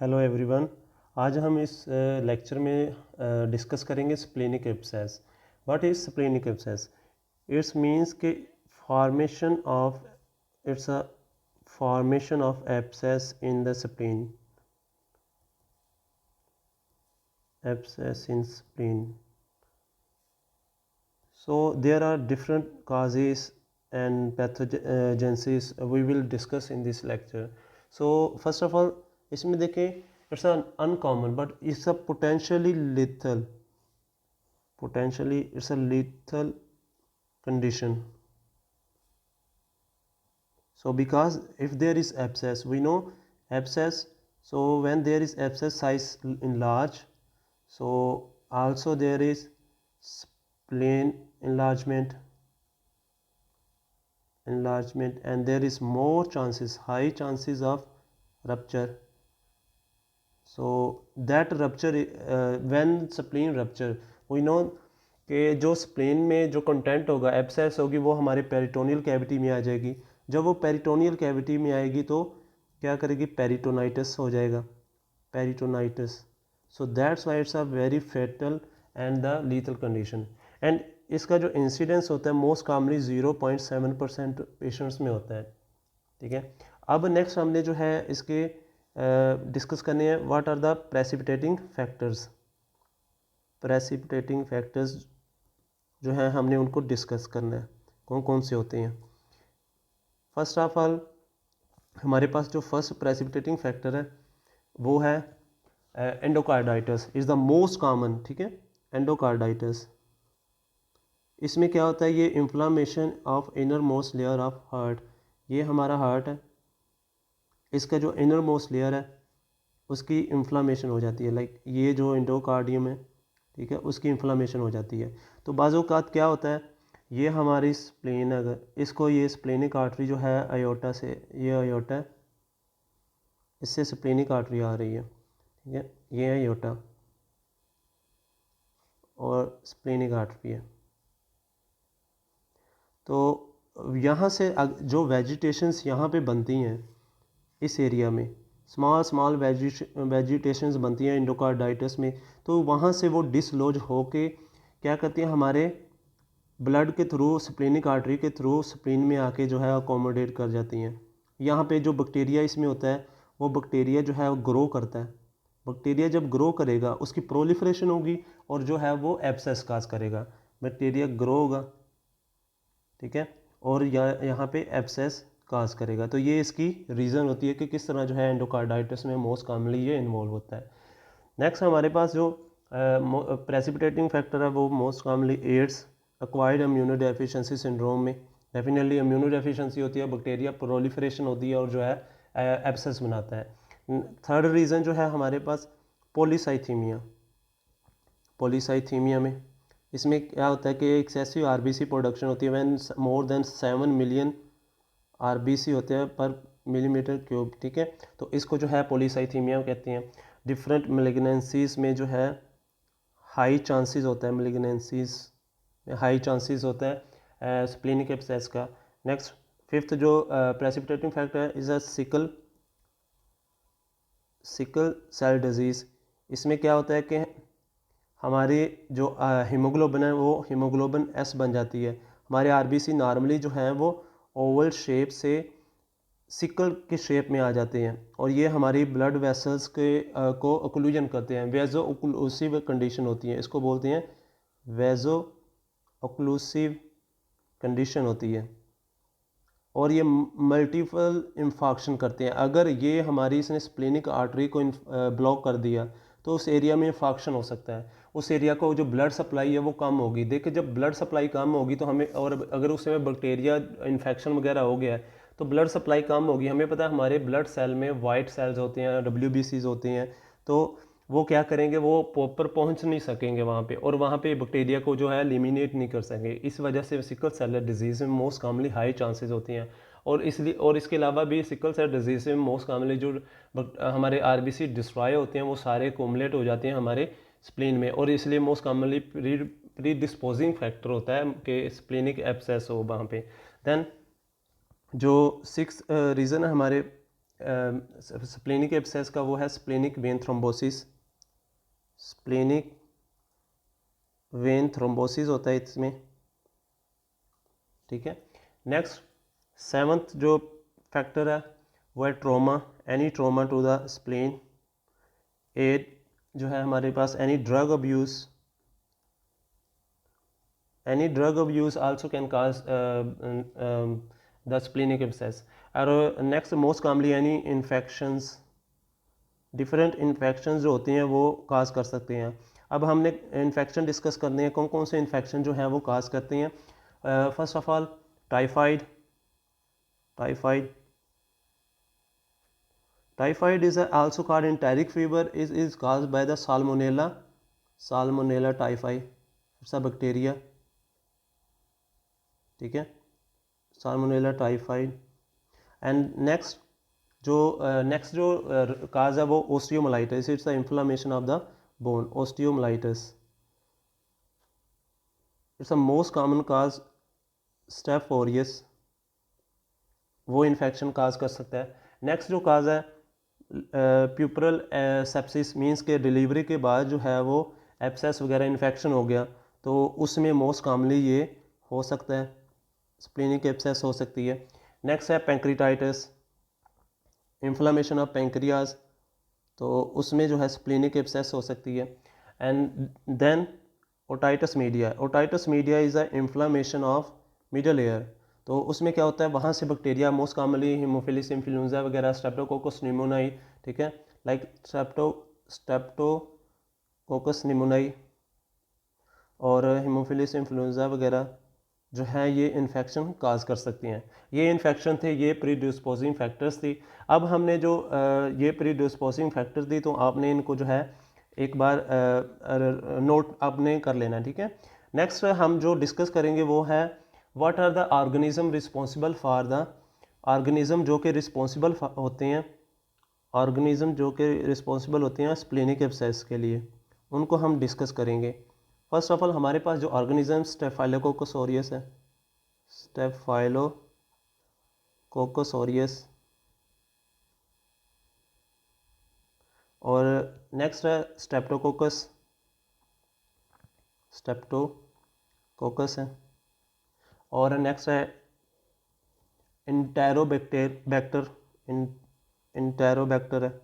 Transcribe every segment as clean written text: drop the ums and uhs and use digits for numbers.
Hello everyone. आज हम इस लेक्चर में डिस्कस करेंगे splenic abscess. What is splenic abscess? It's means के formation of it's a formation of abscess in the spleen. Abscess in spleen, so there are different causes and pathogenesis we will discuss in this lecture. So first of all, इसमें देखें, it's an uncommon but it's a potentially it's a lethal condition. So because if there is abscess, we know abscess, so when there is abscess size enlarge, so also there is spleen enlargement and there is more chances, high chances of rupture. So that rupture, when spleen rupture, we know कि जो spleen में जो content होगा, abscess होगी, वो हमारे peritoneal cavity में आ जाएगी। जब वो पेरिटोनियल कैविटी में आएगी तो क्या करेगी? पेरिटोनाइटिस हो जाएगा, peritonitis. So that's why it's a very fatal and the lethal condition. And इसका जो इंसिडेंस होता है मोस्ट कॉमनली 0.7% पेशेंट्स में होता है। ठीक है, अब नेक्स्ट हमने जो है इसके डिस्कस करने हैं what are the precipitating factors. Precipitating factors जो है हमने उनको डिस्कस करना है, कौन कौन से होते हैं। फर्स्ट ऑफ ऑल हमारे पास जो फर्स्ट प्रेसिपिटेटिंग फैक्टर है वो है endocarditis is the most common. ठीक है, एंडोकार्डाइटिस, इसमें क्या होता है? ये inflammation of inner most layer of heart. ये हमारा हार्ट है, इसका जो इनर मोस्ट लेयर है उसकी इन्फ्लामेशन हो जाती है, लाइक ये जो एंडोकार्डियम है, ठीक है, उसकी इन्फ्लामेशन हो जाती है। तो बाज़ औक़ात क्या होता है, ये हमारी स्प्लेन, अगर इसको ये स्प्लेनिक आर्टरी जो है अयोटा से, ये अयोटा है, इससे स्प्लेनिक आर्टरी आ रही है, ठीक है, ये है अयोटा और स्प्लेनिक आर्टरी है। तो यहाँ से जो वेजिटेशंस यहाँ पे बनती हैं इस एरिया में, स्मॉल वेजिटेशंस बनती हैं एंडोकार्डाइटिस में, तो वहाँ से वो डिसलॉज होके क्या करती हैं, हमारे ब्लड के थ्रू, स्प्लेनिक आर्टरी के थ्रू स्प्लीन में आके जो है अकोमोडेट कर जाती हैं। यहाँ पे जो बैक्टीरिया इसमें होता है, वो बैक्टीरिया जो है वो ग्रो करता है। बैक्टीरिया जब ग्रो करेगा उसकी प्रोलिफरेशन होगी और जो है वो एब्सेस काज करेगा। बैक्टीरिया ग्रो होगा, ठीक है, और यहाँ पे एब्सेस काज करेगा। तो ये इसकी रीज़न होती है कि किस तरह जो है एंडोकार्डाइटिस में मोस्ट कॉमनली ये इन्वॉल्व होता है। नेक्स्ट हमारे पास जो प्रेसिपिटेटिंग फैक्टर है वो most commonly AIDS, acquired immunodeficiency syndrome में डेफिनेटली इम्यूनो डेफिशिएंसी होती है, बैक्टीरिया प्रोलिफरेशन होती है और जो है एब्सेस बनाता है। थर्ड रीज़न जो है हमारे पास पॉलीसाइथीमिया। पॉलीसाइथीमिया में इसमें क्या होता है कि एक्सेसिव आरबीसी प्रोडक्शन होती है when more than 7 million RBC होते हैं पर मिलीमीटर क्यूब। ठीक है, तो इसको जो है पॉलीसाइथीमिया कहते हैं। डिफरेंट मेलिग्नेंसीज में जो है हाई चांसेस होता है, मेलिग्नेंसीज में हाई चांसेस होता है स्प्लेनिक एब्सेस का। नेक्स्ट फिफ्थ जो प्रेसिपिटेटिंग फैक्टर है is a sickle cell disease. इसमें क्या होता है कि हमारी जो हीमोग्लोबिन है वो हीमोग्लोबिन एस बन जाती है। हमारे आरबीसी नॉर्मली जो है वो ओवल शेप से सिकल के शेप में आ जाते हैं और ये हमारी ब्लड वेसल्स के को ओक्लूजन करते हैं। वेजो ओक्लूसिव कंडीशन होती है, इसको बोलते हैं वेजो ओक्लूसिव कंडीशन होती है और ये मल्टीपल इंफाक्शन करते हैं। अगर ये हमारी इसने स्प्लेनिक आर्टरी को ब्लॉक कर दिया तो उस एरिया में इंफाक्शन हो सकता है, उस एरिया को जो ब्लड सप्लाई है वो कम होगी। देखिए जब ब्लड सप्लाई कम होगी तो हमें, और अगर उसमें बैक्टीरिया इन्फेक्शन वगैरह हो गया है तो ब्लड सप्लाई कम होगी। हमें पता है हमारे ब्लड सेल में वाइट सेल्स होते हैं, WBCs होते हैं, तो वो क्या करेंगे, वो प्रॉपर पहुंच नहीं सकेंगे वहाँ पे और वहाँ पे बैक्टीरिया को जो है एलिमिनेट नहीं कर सकेंगे। इस वजह से सिकल सेलर डिजीज़ में मोस्ट कॉमनली हाई चांसेस होती हैं। और इसलिए, और इसके अलावा भी सिकल सेल डिजीज़ में मोस्ट कॉमनली जो हमारे आरबीसी डिस्ट्रॉय होते हैं वो सारे कोमुलेट हो जाते हैं हमारे स्प्लीन में, और इसलिए most commonly pre disposing factor होता है कि स्प्लेनिक एब्सेस हो वहाँ पे। देन जो सिक्स रीज़न है हमारे स्प्लेनिक एब्सेस का वो है splenic vein thrombosis. Splenic vein thrombosis होता है इसमें, ठीक है। नेक्स्ट 7th जो फैक्टर है वो है trauma, any trauma to the spleen. 8 जो है हमारे पास any drug abuse, any drug abuse also can cause the splenic abscess। और next most commonly any infections, different infections जो होती हैं वो काज कर सकते हैं। अब हमने इन्फेक्शन डिस्कस करने हैं, कौन कौन से इन्फेक्शन जो हैं वो काज करते हैं। First of all typhoid. Typhoid is also called enteric fever, is caused by the salmonella typhi, it's a bacteria, ठीक है, साल्मोनेला टाइफाइड। एंड नेक्स्ट जो काज है वो osteomyelitis, it's the inflammation of the bone, osteomyelitis, it's the most common cause. Staph aureus वो infection काज कर सकता है। Next जो काज है प्यूपरल सेप्सिस, मीन्स के डिलीवरी के बाद जो है वो एब्सेस वगैरह इन्फेक्शन हो गया, तो उसमें मोस्ट कॉमनली ये हो सकता है, स्प्लेनिक एब्सेस हो सकती है। नेक्स्ट है पेंक्रीटाइटिस, इन्फ्लामेशन ऑफ पेंक्रियाज, तो उसमें जो है स्प्लेनिक एब्सेस हो सकती है। And then otitis media, otitis media is a inflammation of middle ear, तो उसमें क्या होता है वहाँ से bacteria most commonly haemophilus influenza वगैरह, स्ट्रेप्टोकोकस निमोनाई, ठीक है, लाइक स्ट्रेप्टोकोकस निमोनाई और हीमोफिलिस इन्फ्लुएंजा वगैरह जो है ये इन्फेक्शन काज कर सकती हैं। ये इन्फेक्शन थे, ये प्रीडिस्पोजिंग फैक्टर्स थी। अब हमने जो ये प्रीडिस्पोजिंग फैक्टर थी, तो आपने इनको जो है एक बार नोट आपने कर लेना, ठीक है। नेक्स्ट हम जो डिस्कस करेंगे वो है what are the organism responsible for the, organism जो कि रिस्पॉन्सिबल होते हैं, ऑर्गेनिज्म जो कि रिस्पॉन्सिबल होते हैं स्प्लेनिक एब्सेस के लिए, उनको हम डिस्कस करेंगे। फर्स्ट ऑफ ऑल हमारे पास जो ऑर्गेनिज्म स्टेफाइलोकोकस ऑरियस है, स्टेफाइलोकोकस ऑरियस, और नेक्स्ट है स्टेप्टोकोकस है, और नेक्स्ट है इंटेरोबैक्टर है,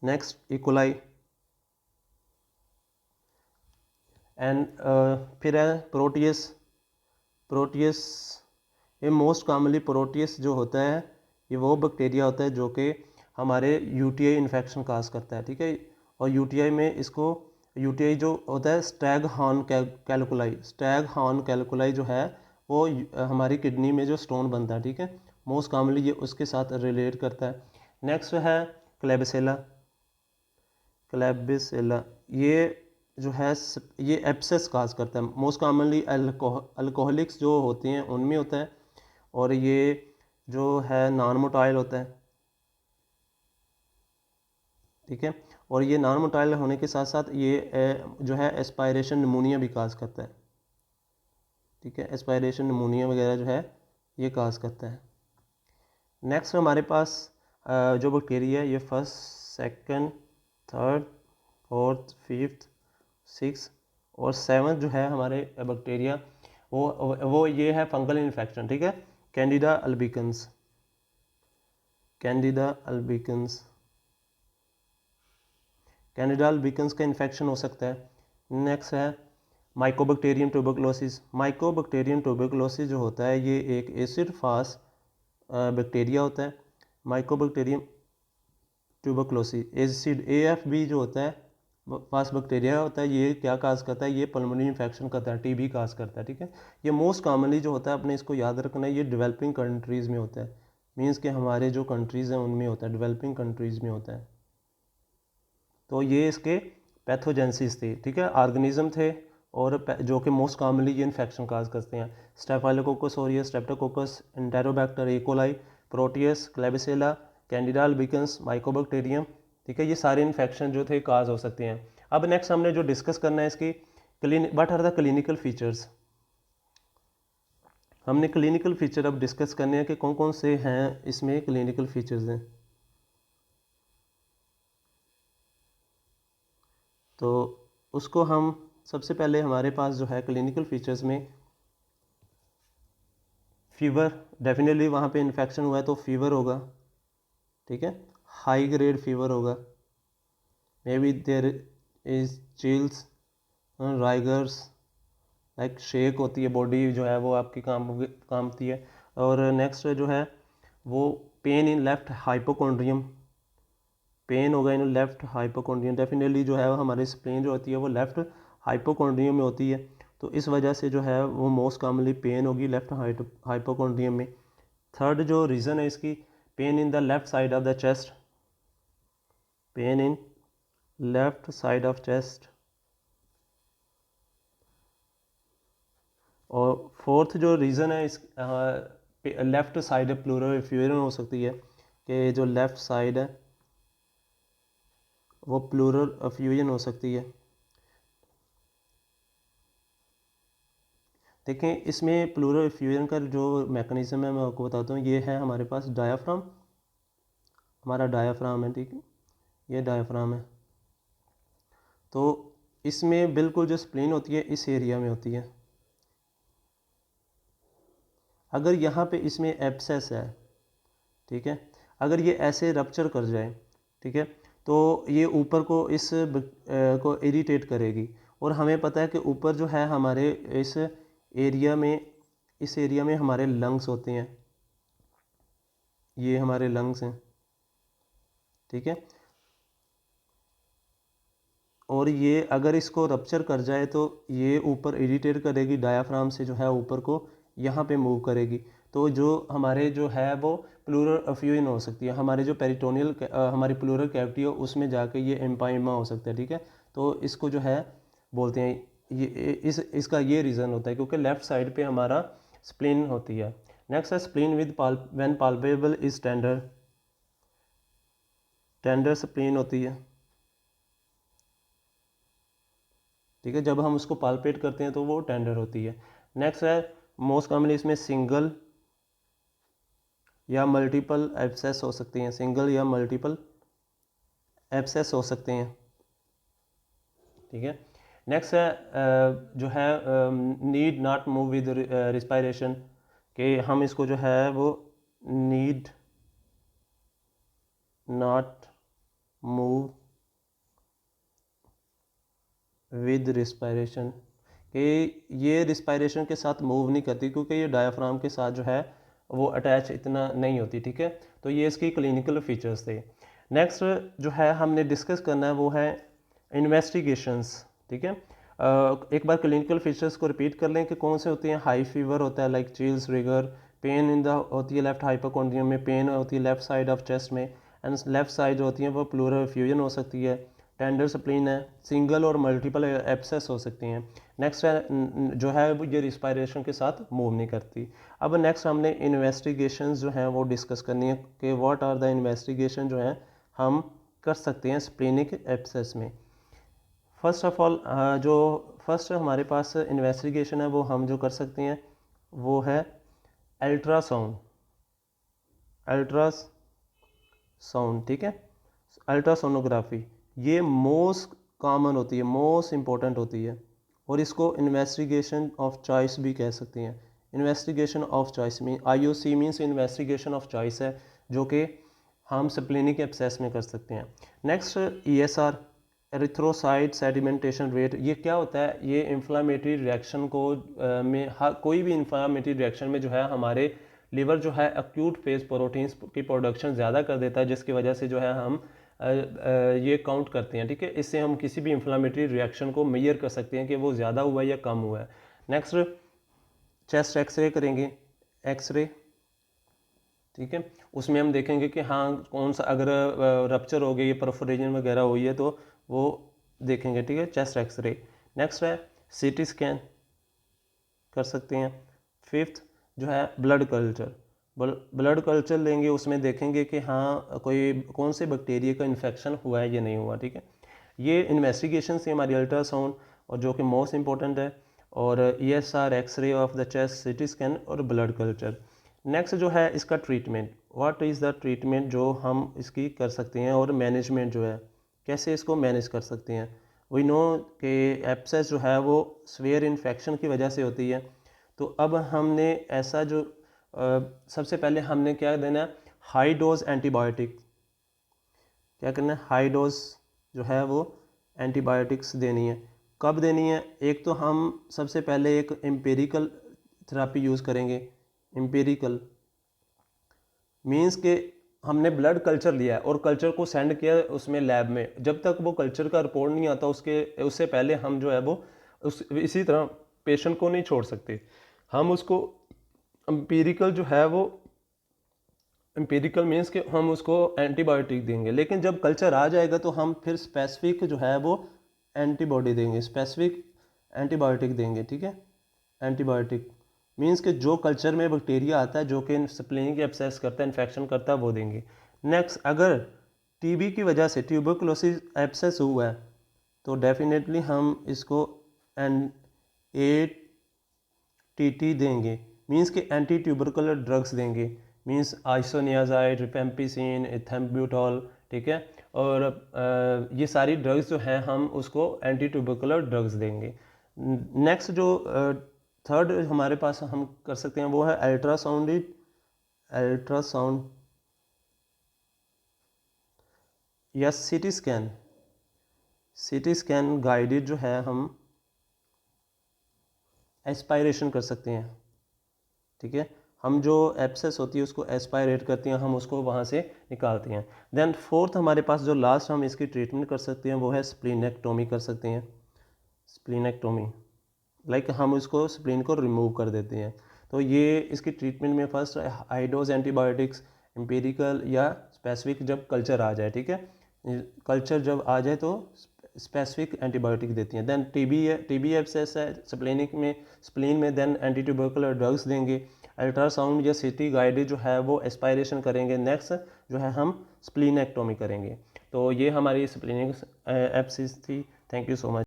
नेक्स्ट इकोलाई, एंड फिर है प्रोटियस। ये मोस्ट कॉमनली प्रोटियस जो होता है ये वो बैक्टीरिया होता है जो कि हमारे यूटीआई इन्फेक्शन काज करता है, ठीक है। और यूटीआई में इसको, यूटीआई जो होता है स्टैग हॉर्न कैलकुलाई जो है वो हमारी किडनी में जो स्टोन बनता है, ठीक है, मोस्ट कॉमनली ये उसके साथ रिलेट करता है। नेक्स्ट है क्लेबिसेला, ये जो है ये एब्सेस काज करता है, मोस्ट कॉमनली अल्कोहलिक्स जो होते हैं उनमें होता है, और ये जो है नॉन मोटाइल होता है, ठीक है, और ये नॉन मोटाइल होने के साथ साथ ये जो है एस्पायरेशन निमोनिया भी काज करता है, ठीक है, एस्पायरेशन निमोनिया वगैरह जो है ये काज करता है। नेक्स्ट हमारे पास जो बैक्टीरिया है ये first, second, third, fourth, fifth, 6 और 7 जो है हमारे बैक्टीरिया वो ये है फंगल इन्फेक्शन, ठीक है, कैंडिडा अल्बिकन्स का इन्फेक्शन हो सकता है। नेक्स्ट है माइकोबैक्टीरियम ट्यूबरकुलोसिस जो होता है ये एक एसिड फास्ट बैक्टीरिया होता है। माइकोबैक्टीरियम ट्यूबरकुलोसिस एसिड AFB जो होता है फास्ट बैक्टीरिया होता है, ये क्या काज करता है, ये पल्मोनरी इन्फेक्शन करता है, TB काज करता है, ठीक है। ये मोस्ट कॉमनली जो होता है अपने इसको याद रखना है, ये डेवलपिंग कंट्रीज़ में होता है, मींस कि हमारे जो कंट्रीज़ हैं उनमें होता है, डेवलपिंग कंट्रीज़ में होता है। तो ये इसके पैथोजेंसिस थे, ठीक है, ऑर्गेनिज्म थे और जो कि मोस्ट कॉमनली ये इन्फेक्शन काज करते हैं। Staphylococcus aureus, Streptococcus, Enterobacter, E coli, Proteus, Klebsiella, Candida albicans, Mycobacterium, ठीक है, ये सारे इन्फेक्शन जो थे काज हो सकते हैं। अब नेक्स्ट हमने जो डिस्कस करना है इसकी what are the clinical features. हमने क्लिनिकल फीचर अब डिस्कस करने हैं कि कौन कौन से हैं इसमें क्लिनिकल फीचर्स हैं। तो उसको हम सबसे पहले हमारे पास जो है क्लिनिकल फीचर्स में फीवर, डेफिनेटली वहाँ पे इन्फेक्शन हुआ है तो फीवर होगा, ठीक है, हाई ग्रेड फीवर होगा, maybe there is chills, rigors, like shake होती है बॉडी जो है वो आपकी कामती है। और नेक्स्ट जो है वो pain in left hypochondrium, pain होगा इन लेफ्ट हाइपोकॉन्ड्रियम, डेफिनेटली जो है हमारी स्प्लेन जो होती है वो लेफ्ट हाइपोकॉन्ड्रियम में होती है, तो इस वजह से जो है वो मोस्ट कॉमनली पेन होगी लेफ्ट हाइपोकॉन्ड्रियम में। थर्ड जो रीज़न है इसकी, pen in the left side of the chest, pen in left side of chest. और फोर्थ जो रीज़न है इस लेफ़्ट साइड प्लूरल एफ्यूजन हो सकती है, कि जो लेफ़्ट साइड है वो प्लूरल एफ्यूजन हो सकती है। देखें इसमें प्लूरल एफ्यूजन का जो मैकेनिज़्म है मैं आपको बताता हूँ। ये है हमारे पास डायाफ्राम, हमारा डायाफ्राम है, ठीक है, ये डायाफ्राम है। तो इसमें बिल्कुल जो स्प्लीन होती है इस एरिया में होती है। अगर यहाँ पे इसमें एब्सेस है, ठीक है, अगर ये ऐसे रप्चर कर जाए, ठीक है, तो ये ऊपर को इस को इरिटेट करेगी। और हमें पता है कि ऊपर जो है हमारे इस एरिया में, इस एरिया में हमारे लंग्स होते हैं, ये हमारे लंग्स हैं, ठीक है। और ये अगर इसको रप्चर कर जाए तो ये ऊपर इरिटेट करेगी, डायाफ्राम से जो है ऊपर को यहाँ पे मूव करेगी। तो जो हमारे जो है वो प्लूरल एफ्यूजन हो सकती है, हमारे जो पेरिटोनियल हमारी प्लूरल कैविटी हो उसमें जाके ये एम्पाइमा हो सकता है, ठीक है। तो इसको जो है बोलते हैं, ये इसका ये रीज़न होता है क्योंकि लेफ़्ट साइड पे हमारा स्प्लीन होती है। नेक्स्ट है spleen with when palpable is tender, tender spleen होती है, ठीक है, जब हम उसको पाल्पेट करते हैं तो वो टेंडर होती है। नेक्स्ट है मोस्ट कॉमनली इसमें सिंगल या मल्टीपल एब्सेस हो सकती हैं, सिंगल या मल्टीपल एब्सेस हो सकते हैं, ठीक है। नेक्स्ट है जो है need not move with respiration, कि हम इसको जो है वो need not move with respiration, कि ये रिस्पायरेशन के साथ मूव नहीं करती क्योंकि ये डायाफ्राम के साथ जो है वो अटैच इतना नहीं होती, ठीक है। तो ये इसकी क्लिनिकल फीचर्स थे। नेक्स्ट जो है हमने डिस्कस करना है वो है इन्वेस्टिगेशंस, ठीक है। एक बार क्लिनिकल फीचर्स को रिपीट कर लें कि कौन से होते हैं। हाई फीवर होता है like chills, rigor, pain in the होती है लेफ्ट हाइपोकॉन्ड्रियम में, पेन होती है लेफ्ट साइड ऑफ चेस्ट में, एंड लेफ्ट साइड जो होती है वो प्लूरल एफ्यूजन हो सकती है। टेंडर स्प्लीन है, सिंगल और मल्टीपल एब्सेस हो सकती हैं। नेक्स्ट है जो है वो ये रिस्पायरेशन के साथ मूव नहीं करती। अब नेक्स्ट हमने इन्वेस्टिगेशंस जो हैं वो डिस्कस करनी है कि व्हाट आर द इन्वेस्टिगेशन जो हैं हम कर सकते हैं स्प्लीनिक एब्सेस में। फर्स्ट ऑफ ऑल जो फर्स्ट हमारे पास इन्वेस्टिगेशन है वो हम जो कर सकते हैं वो है अल्ट्रासाउंड, अल्ट्रासाउंड, ठीक है, अल्ट्रासोनोग्राफी। ये मोस्ट कॉमन होती है, मोस्ट इम्पोर्टेंट होती है, और इसको इन्वेस्टिगेशन ऑफ चॉइस भी कह सकते हैं। इन्वेस्टिगेशन ऑफ चॉइस में IOC means investigation of choice है, जो कि हम स्प्लीनिक एब्सेस में कर सकते हैं। Next ESR, erythrocyte sedimentation rate. ये क्या होता है, ये इन्फ्लामेटरी रिएक्शन को कोई भी इन्फ्लामेटरी रिएक्शन में जो है हमारे लिवर जो है एक्यूट फेज प्रोटीन्स की प्रोडक्शन ज़्यादा कर देता है, जिसकी वजह से जो है हम ये काउंट करते हैं, ठीक है। इससे हम किसी भी इन्फ्लामेटरी रिएक्शन को मेजर कर सकते हैं कि वो ज़्यादा हुआ है या कम हुआ है। नेक्स्ट चेस्ट एक्सरे करेंगे, एक्सरे, ठीक है, उसमें हम देखेंगे कि हाँ कौन सा अगर रप्चर हो गई, परफोरेशन वगैरह हुई है तो वो देखेंगे, ठीक है, चेस्ट एक्सरे। नेक्स्ट है CT स्कैन कर सकते हैं। फिफ्थ जो है ब्लड कल्चर, ब्लड कल्चर लेंगे, उसमें देखेंगे कि हाँ कोई कौन से बैक्टीरिया का इन्फेक्शन हुआ है या नहीं हुआ, ठीक है। ये इन्वेस्टिगेशन से हमारी अल्ट्रासाउंड और जो कि मोस्ट इम्पोर्टेंट है। और ESR, x-ray of the chest, CT scan और ब्लड कल्चर। नेक्स्ट जो है इसका treatment, what is the treatment जो हम इसकी कर सकते हैं, और मैनेजमेंट जो है कैसे इसको मैनेज कर सकते हैं। वी नो कि एब्सेस जो है वो स्वेयर इन्फेक्शन की वजह से होती है। तो अब हमने ऐसा जो सबसे पहले हमने क्या देना है, हाई डोज एंटीबायोटिक, क्या करना है, हाई डोज जो है वो एंटीबायोटिक्स देनी है। कब देनी है, एक तो हम सबसे पहले एक एम्पेरिकल थेरापी यूज़ करेंगे। एम्पेरिकल मींस के हमने ब्लड कल्चर लिया है और कल्चर को सेंड किया उसमें लैब में, जब तक वो कल्चर का रिपोर्ट नहीं आता उससे पहले हम जो है वो इसी तरह पेशेंट को नहीं छोड़ सकते। हम उसको एम्पेरिकल जो है वो, एम्पेरिकल मीन्स कि हम उसको एंटीबायोटिक देंगे, लेकिन जब कल्चर आ जाएगा तो हम फिर स्पेसिफिक जो है वो एंटीबॉडी देंगे, स्पेसिफिक एंटीबायोटिक देंगे। ठीक है, एंटीबायोटिक मीन्स कि जो कल्चर में बैक्टीरिया आता है जो कि स्प्लेनिक एब्सेस करता है, इन्फेक्शन करता है, वो देंगे। नेक्स्ट, अगर टीबी की वजह से ट्यूबरकुलोसिस एब्सेस हुआ है तो डेफिनेटली हम इसको ATT देंगे, मीन्स कि एंटी ट्यूबरकुलर ड्रग्स देंगे, मीन्स आइसोनियाजाइड, रिफेम्पिसिन, इथेम्ब्यूटॉल। ठीक है, और ये सारी ड्रग्स जो हैं हम उसको एंटी ट्यूबरकुलर ड्रग्स देंगे। नेक्स्ट जो थर्ड हमारे पास हम कर सकते हैं वो है अल्ट्रासाउंड या CT scan. CT scan guided जो है हम एस्पायरेशन कर सकते हैं। ठीक है, हम जो एब्सेस होती है उसको एस्पायरेट करते हैं, हम उसको वहाँ से निकालते हैं। देन फोर्थ हमारे पास जो लास्ट हम इसकी ट्रीटमेंट कर सकते हैं वो है स्प्लीनेक्टोमी कर सकते हैं। स्प्लीनेक्टोमी लाइक हम उसको स्प्लीन को रिमूव कर देते हैं। तो ये इसकी ट्रीटमेंट में first high dose antibiotics, empirical या स्पेसिफिक जब कल्चर आ जाए। ठीक है, कल्चर जब आ जाए तो स्पेसिफिक एंटीबायोटिक देती हैं। देन टीबी एब्सेस है स्प्लीन में देन एंटी ट्यूबरकुलर ड्रग्स देंगे। अल्ट्रासाउंड या CT गाइडेड जो है वो एस्पायरेशन करेंगे। नेक्स्ट जो है हम स्प्लीनेक्टोमी करेंगे। तो ये हमारी स्प्लीनिक एब्सेस थी। Thank you so much.